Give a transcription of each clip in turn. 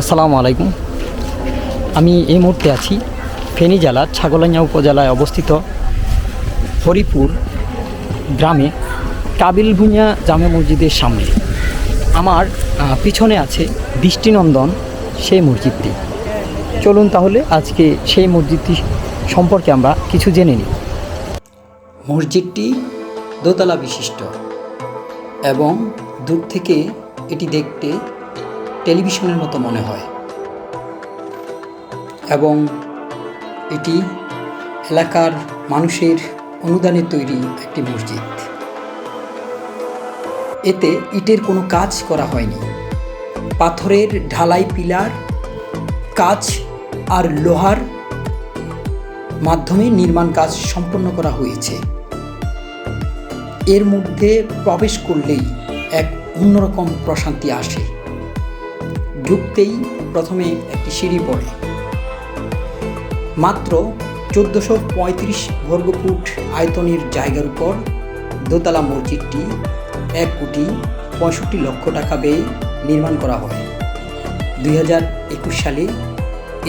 আসসালামু আলাইকুম। আমি এই মুহূর্তে আছি ফেনী জেলার ছাগলনাইয়া উপজেলায় অবস্থিত হরিপুর গ্রামে কাবিল ভূঁইয়া জামে মসজিদের সামনে। আমার পিছনে আছে দৃষ্টিনন্দন সেই মসজিদটি। চলুন তাহলে আজকে সেই মসজিদটি সম্পর্কে আমরা কিছু জেনে নিই। মসজিদটি দোতলা বিশিষ্ট এবং দূর থেকে এটি দেখতে টেলিভিশনের মতো মনে হয় এবং এটি এলাকার মানুষের অনুদানে তৈরি একটি মসজিদ। এতে ইটের কোনো কাজ করা হয়নি, পাথরের ঢালাই পিলার কাজ আর লোহার মাধ্যমে নির্মাণ কাজ সম্পন্ন করা হয়েছে। এর মধ্যে প্রবেশ করলেই এক অন্যরকম প্রশান্তি আসে। ঢুকতেই প্রথমে একটি সিঁড়ি পড়ে। মাত্র 1435 বর্গফুট আয়তনের জায়গার উপর দোতলা মসজিদটি 1,65,00,000 টাকা ব্যয়ে নির্মাণ করা হয়। 2021 সালে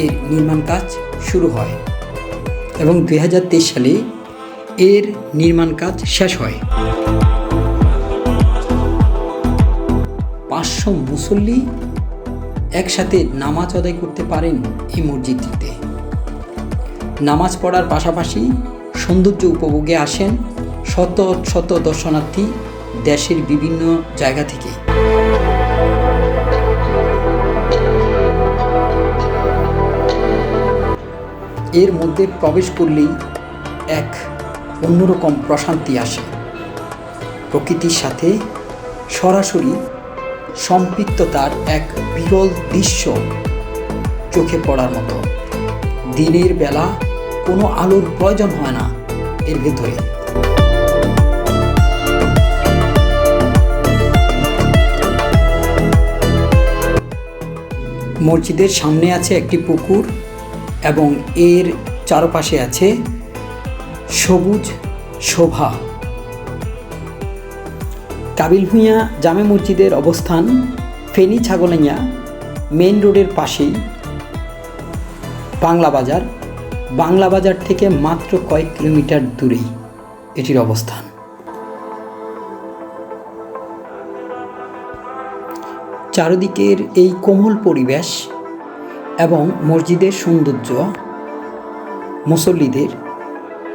এর নির্মাণ কাজ শুরু হয় এবং 2023 সালে এর নির্মাণ কাজ শেষ হয়। 500 মুসল্লি একসাথে নামাজ আদায় করতে পারেন এই মসজিদটিতে। নামাজ পড়ার পাশাপাশি সৌন্দর্য উপভোগে আসেন শত শত দর্শনার্থী দেশের বিভিন্ন জায়গা থেকে। এর মধ্যে প্রবেশ করলেই এক অন্যরকম প্রশান্তি আসে। প্রকৃতির সাথে সরাসরি সম্পৃক্ততার এক বিরল দৃশ্য চোখে পড়ার মতো। দিনের বেলা কোনো আলোর প্রয়োজন হয় না এর ভেতরে। মসজিদের সামনে আছে একটি পুকুর এবং এর চারপাশে আছে সবুজ শোভা। কাবিল ভূঁইয়া জামে মসজিদের অবস্থান ফেনী ছাগলনাইয়া মেইন রোডের পাশেই বাংলা বাজার থেকে মাত্র কয়েক কিলোমিটার দূরেই এটির অবস্থান। চারিদিকের এই কোমল পরিবেশ এবং মসজিদের সৌন্দর্য মুসল্লিদের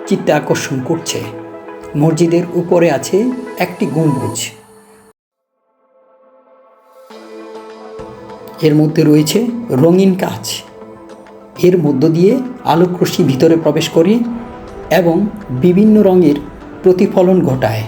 চিত্তে আকর্ষণ করছে। মসজিদের উপরে আছে একটি গম্বুজ, এর মধ্যে রয়েছে রঙিন কাজ। এর মধ্য দিয়ে আলোকরশ্মি ভিতরে প্রবেশ করে এবং বিভিন্ন রঙের প্রতিফলন ঘটায়।